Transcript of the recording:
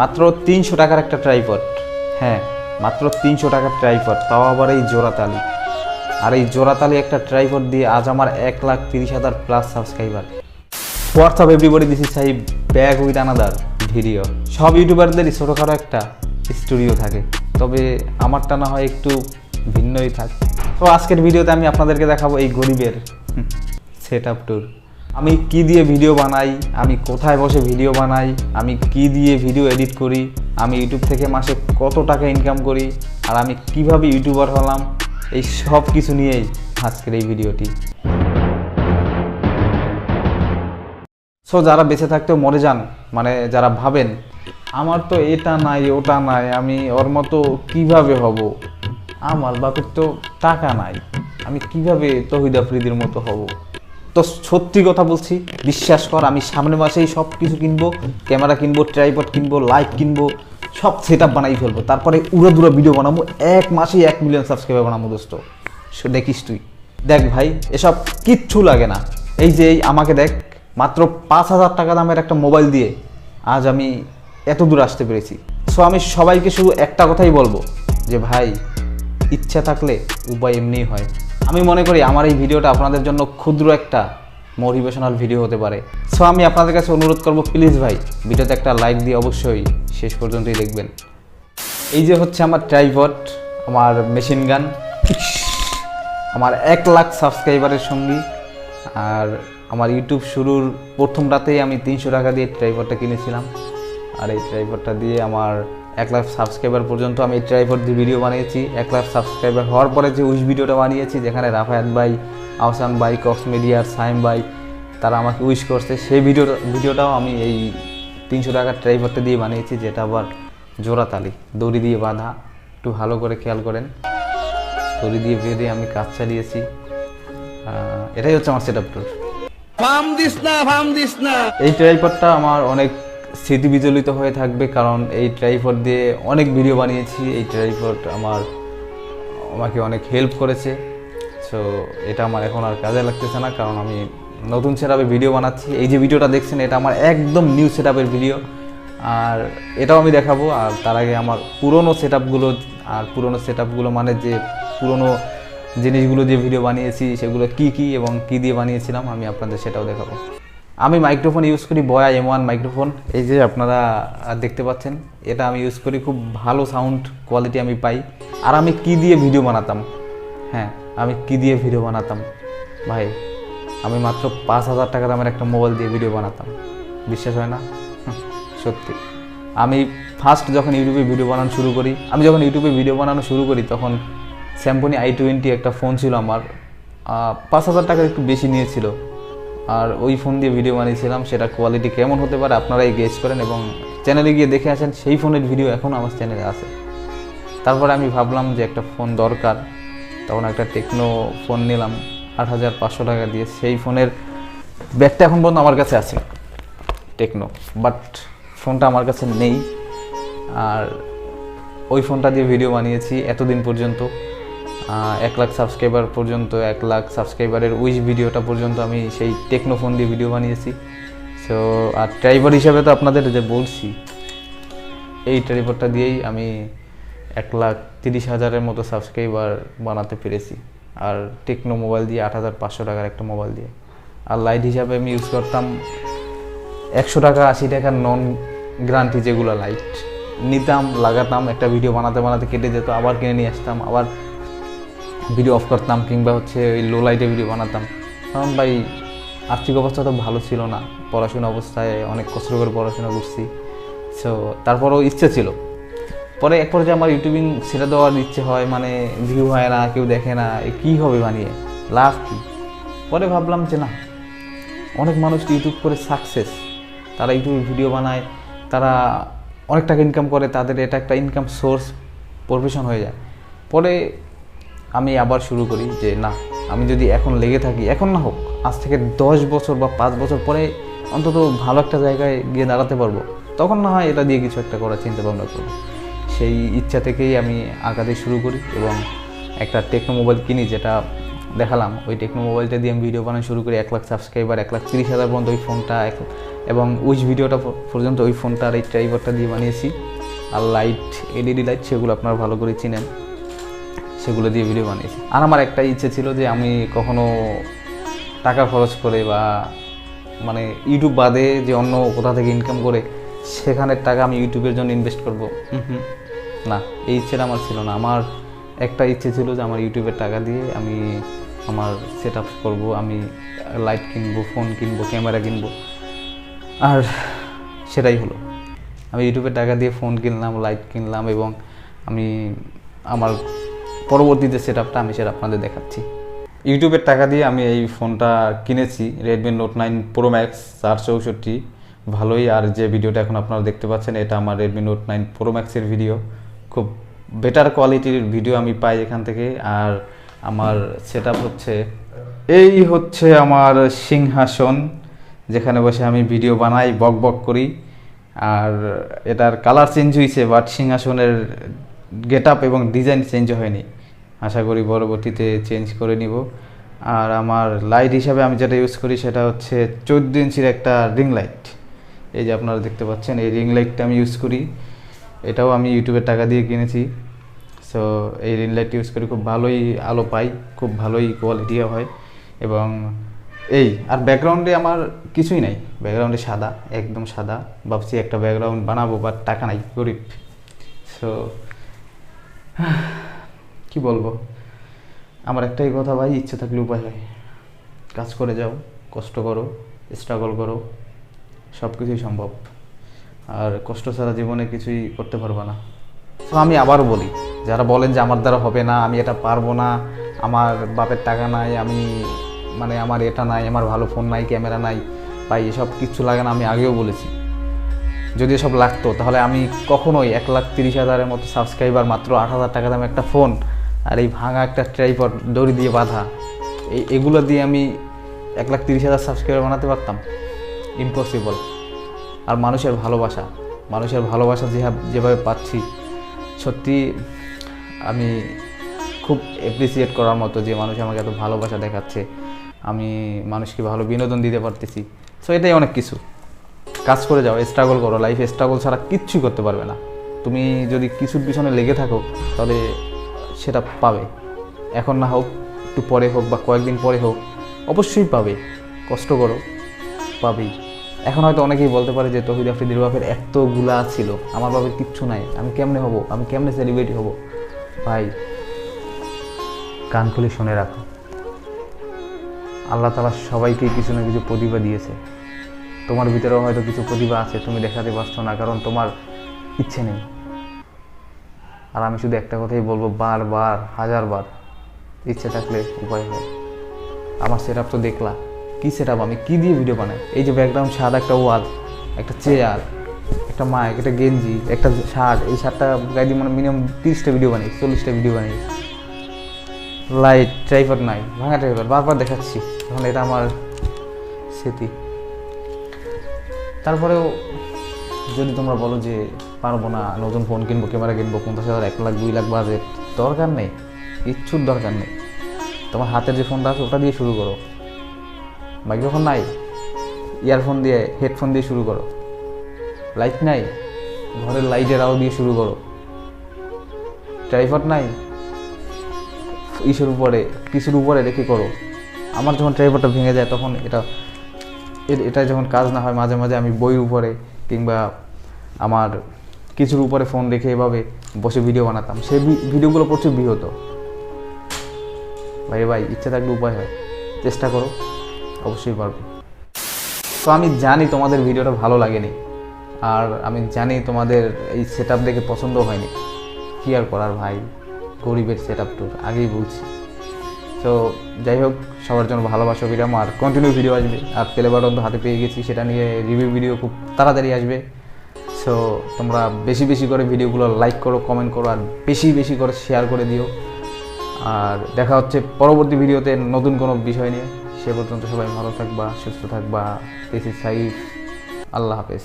মাত্র 300 টাকার একটা ট্রাইপড। হ্যাঁ, মাত্র 300 টাকার ট্রাইপড, তাও আবার এই জোড়াতালি। আর এই জোড়াতালি একটা ট্রাইপড দিয়ে আজ আমার 1,30,000 plus subscriber. WhatsApp everybody, this is Sahib back with another video. সব ইউটিউবারদেরই ছোটোখাটো একটা স্টুডিও থাকে, তবে আমারটা না হয় একটু ভিন্নই থাকে। তো আজকের ভিডিওতে আমি আপনাদেরকে দেখাবো এই গরিবের সেটআপ ট্যুর। আমি কি দিয়ে ভিডিও বানাই, আমি কোথায় বসে ভিডিও বানাই, আমি কি দিয়ে ভিডিও এডিট করি, আমি ইউটিউব থেকে মাসে কত টাকা ইনকাম করি, আর আমি কিভাবে ইউটিউবার হলাম, এই সব কিছু নিয়েই আজকের এই ভিডিওটি। সো যারা বেঁচে থাকতেও মরে যান, মানে যারা ভাবেন আমার তো এটা নাই ওটা নাই, আমি ওর মতো কিভাবে হব, আমার বাপের তো টাকা নাই, আমি কিভাবে তৌহিদ আফ্রিদির মতো হব। তো সত্যি কথা বলছি, বিশ্বাস কর, আমি সামনের মাসেই সব কিছু কিনবো, ক্যামেরা কিনবো, ট্রাইপড কিনবো, লাইট কিনবো, সব সেট আপ বানাই ফেলবো, তারপরে উড়াদুরা ভিডিও বানাবো, 1 মাসেই 1 মিলিয়ন সাবস্ক্রাইবার বানাবো। দোস্ত দেখিস তুই, দেখ ভাই, এসব কিচ্ছু লাগে না। এই যে আমাকে দেখ, মাত্র 5,000 টাকা দামের একটা মোবাইল দিয়ে আজ আমি এত দূর আসতে পেরেছি। সো আমি সবাইকে শুধু একটা কথাই বলবো যে ভাই, ইচ্ছা থাকলে উপায় এমনিই হয়। আমি মনে করি আমার এই ভিডিওটা আপনাদের জন্য ক্ষুদ্র একটা মোটিভেশনাল ভিডিও হতে পারে। সো আমি আপনাদের কাছে অনুরোধ করব, প্লিজ ভাই ভিডিওতে একটা লাইক দিয়ে অবশ্যই শেষ পর্যন্তই দেখবেন। এই যে হচ্ছে আমার ট্রাইপড, আমার মেশিন গান, আমার 1 লাখ সাবস্ক্রাইবারের সঙ্গী। আর আমার ইউটিউব শুরুর প্রথম রাতেই আমি 300 টাকা দিয়ে ট্রাইপডটা কিনেছিলাম। আর এই ট্রাইপডটা দিয়ে আমার 1 লাখ সাবস্ক্রাইবার পর্যন্ত আমি এই ট্রাইপড দিয়ে ভিডিও বানিয়েছি। 1 লাখ সাবস্ক্রাইবার হওয়ার পরে যে উইশ ভিডিওটা বানিয়েছি, যেখানে রাফায়াত ভাই, আহসান ভাই, কক্স মিডিয়ার সাইম ভাই তারা আমাকে উইশ করছে, সেই ভিডিওটাও আমি এই 300 টাকার ট্রাইপডটা দিয়ে বানিয়েছি, যেটা আবার জোড়াতালি দড়ি দিয়ে বাঁধা। একটু ভালো করে খেয়াল করেন, দড়ি দিয়ে বেঁধে আমি কাজ চালিয়েছি। এটাই হচ্ছে আমার সেটআপ ট্যুর। এই ট্রাইপডটা আমার অনেক স্মৃতি বিজড়িত হয়ে থাকবে, কারণ এই ট্রাইপড দিয়ে অনেক ভিডিও বানিয়েছি। এই ট্রাইপড আমাকে অনেক হেল্প করেছে। সো এটা আমার এখন আর কাজে লাগতেছে না, কারণ আমি নতুন সেটআপে ভিডিও বানাচ্ছি। এই যে ভিডিওটা দেখছেন, এটা আমার একদম নিউ সেটআপের ভিডিও, আর এটাও আমি দেখাবো। আর তার আগে আমার পুরনো সেটআপগুলো মানে যে পুরনো জিনিসগুলো দিয়ে ভিডিও বানিয়েছি, সেগুলো কি এবং কি দিয়ে বানিয়েছিলাম, আমি আপনাদের সেটাও দেখাবো। আমি মাইক্রোফোন ইউজ করি বয়া M1 মাইক্রোফোন, এই যে আপনারা দেখতে পাচ্ছেন, এটা আমি ইউজ করি, খুব ভালো সাউন্ড কোয়ালিটি আমি পাই। আর আমি কি দিয়ে ভিডিও বানাতাম, হ্যাঁ আমি কি দিয়ে ভিডিও বানাতাম ভাই, আমি মাত্র 5,000 টাকা দামের একটা মোবাইল দিয়ে ভিডিও বানাতাম। বিশ্বাস হয় না? সত্যি। আমি ফার্স্ট যখন ইউটিউবে ভিডিও বানানো শুরু করি, তখন স্যামসং i20 একটা ফোন ছিল আমার, 5,000 টাকা একটু বেশি নিয়েছিল। আর ওই ফোন দিয়ে ভিডিও বানিয়েছিলাম। সেটা কোয়ালিটি কেমন হতে পারে আপনারাই গেস করেন, এবং চ্যানেলে গিয়ে দেখে আসেন, সেই ফোনের ভিডিও এখন আমার চ্যানেলে আছে। তারপরে আমি ভাবলাম যে একটা ফোন দরকার, তখন একটা টেকনো ফোন নিলাম 8,500 টাকা দিয়ে। সেই ফোনের ব্যাগটা এখন পর্যন্ত আমার কাছে আছে, টেকনো, বাট ফোনটা আমার কাছে নেই। আর ওই ফোনটা দিয়ে ভিডিও বানিয়েছি এতদিন পর্যন্ত, 1 লাখ সাবস্ক্রাইবার পর্যন্ত, 1 লাখ সাবস্ক্রাইবারের উইশ ভিডিওটা পর্যন্ত আমি সেই টেকনো ফোন দিয়ে ভিডিও বানিয়েছি। সো আর ট্রাইপড হিসাবে তো আপনাদের যে বলছি, এই ট্রাইপডটা দিয়েই আমি 1,30,000-এর মতো সাবস্ক্রাইবার বানাতে পেরেছি। আর টেকনো মোবাইল দিয়ে 8,500 টাকার একটা মোবাইল দিয়ে। আর লাইট হিসাবে আমি ইউজ করতাম 100 টাকা 80 টাকার নন গ্যারান্টি যেগুলো লাইট নিতাম, লাগাতাম, একটা ভিডিও বানাতে কেটে যেত, আবার কিনে নিয়ে আসতাম, আবার ভিডিও অফ করতাম, কিংবা হচ্ছে ওই লো লাইটে ভিডিও বানাতাম। কারণ ভাই আর্থিক অবস্থা তো ভালো ছিল না, পড়াশোনা অবস্থায় অনেক কষ্ট করে পড়াশোনা করছি। সো তারপরেও ইচ্ছে ছিল, পরে এক পর্যায়ে আমার ইউটিউবিং ছেড়ে দেওয়ার ইচ্ছে হয়, মানে ভিউ হয় না, কেউ দেখে না, কী হবে বানিয়ে, লাভ কী। পরে ভাবলাম যে না, অনেক মানুষ ইউটিউব করে সাকসেস, তারা ইউটিউবে ভিডিও বানায়, তারা অনেক টাকা ইনকাম করে, তাদের এটা একটা ইনকাম সোর্স, প্রফেশন হয়ে যায়। পরে আমি আবার শুরু করি যে না, আমি যদি এখন লেগে থাকি, এখন না হোক, আজ থেকে 10 বছর বা 5 বছর পরে অন্তত ভালো একটা জায়গায় গিয়ে দাঁড়াতে পারবো, তখন না হয় এটা দিয়ে কিছু একটা করার চিন্তা ভাবনা করবো। সেই ইচ্ছা থেকেই আমি আঁকাতে শুরু করি এবং একটা টেকনো মোবাইল কিনি, যেটা দেখালাম, ওই টেকনো মোবাইলটা দিয়ে আমি ভিডিও বানানো শুরু করি। 1 লাখ সাবস্ক্রাইবার, 1,30,000 পর্যন্ত ওই ফোনটা, এবং উইচ ভিডিওটা পর্যন্ত ওই ফোনটা আর এই ট্রাইপডটা দিয়ে বানিয়েছি। আর লাইট, এলইডি লাইট, সেগুলো আপনারা ভালো করে চিনেন, সেগুলো দিয়ে ভিডিও বানিয়েছি। আর আমার একটা ইচ্ছে ছিল যে আমি কখনো টাকা খরচ করে বা মানে ইউটিউব বাদে যে অন্য কোথা থেকে ইনকাম করে সেখানের টাকা আমি ইউটিউবের জন্য ইনভেস্ট করব, না, এই ইচ্ছেটা আমার ছিল না। আমার একটা ইচ্ছে ছিল যে আমার ইউটিউবের টাকা দিয়ে আমি আমার সেট আপ করবো, আমি লাইট কিনবো, ফোন কিনবো, ক্যামেরা কিনবো, আর সেটাই হলো। আমি ইউটিউবের টাকা দিয়ে ফোন কিনলাম, লাইট কিনলাম, এবং আমি আমার পরবর্তীতে সেট আপটা আমি সেটা আপনাদের দেখাচ্ছি। ইউটিউবের টাকা দিয়ে আমি এই ফোনটা কিনেছি, রেডমি নোট 9 প্রো ম্যাক্স 464, ভালোই। আর যে ভিডিওটা এখন আপনারা দেখতে পাচ্ছেন এটা আমার রেডমি নোট 9 প্রো ম্যাক্সের ভিডিও, খুব বেটার কোয়ালিটির ভিডিও আমি পাই এখান থেকে। আর আমার সেট আপ হচ্ছে, এই হচ্ছে আমার সিংহাসন, যেখানে বসে আমি ভিডিও বানাই, বক বক করি। আর এটার কালার চেঞ্জ হয়েছে, বাট সিংহাসনের গেট আপ এবং ডিজাইন চেঞ্জ হয়নি, আশা করি পরবর্তীতে চেঞ্জ করে নিব। আর আমার লাইট হিসাবে আমি যেটা ইউজ করি সেটা হচ্ছে 14 ইঞ্চির একটা রিং লাইট, এই যে আপনারা দেখতে পাচ্ছেন, এই রিং লাইটটা আমি ইউজ করি। এটাও আমি ইউটিউবের টাকা দিয়ে কিনেছি। সো এই রিং লাইট ইউজ করি, খুব ভালোই আলো পাই, খুব ভালোই কোয়ালিটি হয়। এবং এই আর ব্যাকগ্রাউন্ডে আমার কিছুই নাই, ব্যাকগ্রাউন্ডে সাদা, একদম সাদা। ভাবছি একটা ব্যাকগ্রাউন্ড বানাবো, বাট টাকা নাই, গরিব। সো কি বলবো, আমার একটাই কথা ভাই, ইচ্ছে থাকলে উপায় হয়। কাজ করে যাও, কষ্ট করো, স্ট্রাগল করো, সব কিছুই সম্ভব। আর কষ্ট ছাড়া জীবনে কিছুই করতে পারবে না। তো আমি আবারও বলি, যারা বলেন যে আমার দ্বারা হবে না, আমি এটা পারবো না, আমার বাপের টাকা নাই, আমি মানে আমার এটা নাই, আমার ভালো ফোন নাই, ক্যামেরা নাই, ভাই এসব কিচ্ছু লাগে না। আমি আগেও বলেছি, যদি এসব লাগতো তাহলে আমি কখনোই 1,30,000-এর মতো সাবস্ক্রাইবার, মাত্র 8,000 টাকা দামে একটা ফোন, আর এই ভাঙা একটা ট্রাইপড দড়ি দিয়ে বাঁধা, এগুলো দিয়ে আমি 1,30,000 সাবস্ক্রাইবার বানাতে পারতাম? ইম্পসিবল। আর মানুষের ভালোবাসা যেভাবে পাচ্ছি, সত্যি আমি খুব অ্যাপ্রিসিয়েট করার মতো যে মানুষ আমাকে এত ভালোবাসা দেখাচ্ছে, আমি মানুষকে ভালো বিনোদন দিতে পারতেছি। সো এটাই অনেক কিছু। কাজ করে যাও, স্ট্রাগল করো, লাইফে স্ট্রাগল ছাড়া কিচ্ছুই করতে পারবে না। তুমি যদি কিছুর পিছনে লেগে থাকো তাহলে সেটা পাবে, এখন না হোক, একটু পরে হোক বা কয়েকদিন পরে হোক, অবশ্যই পাবে। কষ্ট করো, পাবেই। এখন হয়তো অনেকেই বলতে পারে যে তৌহিদ আফ্রিদির বাপের এতগুলা ছিল, আমার বাপের কিচ্ছু নাই, আমি কেমনে হব, আমি কেমনে সেলিব্রিটি হব? ভাই কান খুলে শুনে রাখো, আল্লাহ তাআলা সবাইকেই কিছু না কিছু প্রতিভা দিয়েছে। তোমার ভিতরেও হয়তো কিছু প্রতিভা আছে, তুমি দেখাতে পারছো না কারণ তোমার ইচ্ছে নেই। আর আমি শুধু একটা কথাই বলবো, বারবার, হাজারবার, ইচ্ছে থাকলে উপায় হয়। আমার সেট আপ তো দেখলা, কী সেট আপ, আমি কী দিয়ে ভিডিও বানাই। এই যে ব্যাকগ্রাউন্ড, সাদা একটা ওয়াল, একটা চেয়ার, একটা মাইক, একটা গেঞ্জি, একটা শার্ট, এই শার্টটা গায়ে দিয়ে মানে মিনিমাম 30টা ভিডিও বানিয়েছি, 40টা ভিডিও বানিয়েছি। লাইট, ট্রাইপড নাই, ভাঙা ট্রাইপড, বারবার দেখাচ্ছি, তখন এটা আমার স্মৃতি। তারপরেও যদি তোমরা বলো যে পারবো না, নতুন ফোন কিনবো, ক্যামেরা কিনবো, 50,000, 1 লাখ, 2 লাখ বাজেট, দরকার নেই, কিচ্ছুর দরকার নেই। তোমার হাতের যে ফোনটা আছে ওটা দিয়ে শুরু করো, মাইক্রোফোন নাই, ইয়ারফোন দিয়ে, হেডফোন দিয়ে শুরু করো। লাইট নাই, ঘরের লাইটের আলো দিয়ে শুরু করো। ট্রাইপড নাই, কিছুর উপরে রেখে করো। আমার যখন ট্রাইপডটা ভেঙে যায় তখন এটা যখন কাজ না হয়, মাঝে মাঝে আমি বইয়ের উপরে কিংবা আমার কিছুর উপরে ফোন রেখে এভাবে বসে ভিডিও বানাতাম। সেই ভিডিওগুলো প্রচুর ভিউ হতো। ভাই ইচ্ছে থাকলে উপায় হয়, চেষ্টা করো, অবশ্যই পারবে। তো আমি জানি তোমাদের ভিডিওটা ভালো লাগেনি, আর আমি জানি তোমাদের এই সেট আপ দেখে পছন্দ হয়নি। কী আর করার ভাই, গরিবের সেট আপ টুর, আগেই বলছি। তো যাই হোক, সবার জন্য ভালোবাসা বিরাম, আর কন্টিনিউ ভিডিও আসবে। আর প্লে বাটন তো হাতে পেয়ে গেছি, সেটা নিয়ে রিভিউ ভিডিও খুব তাড়াতাড়ি আসবে। সো তোমরা বেশি বেশি করে ভিডিওগুলো লাইক করো, কমেন্ট করো, আর বেশি বেশি করে শেয়ার করে দিও। আর দেখা হচ্ছে পরবর্তী ভিডিওতে নতুন কোনো বিষয় নিয়ে। সে পর্যন্ত সবাই ভালো থাকবা, সুস্থ থাকবা। দিস ইজ সাইফ, আল্লাহ হাফেজ।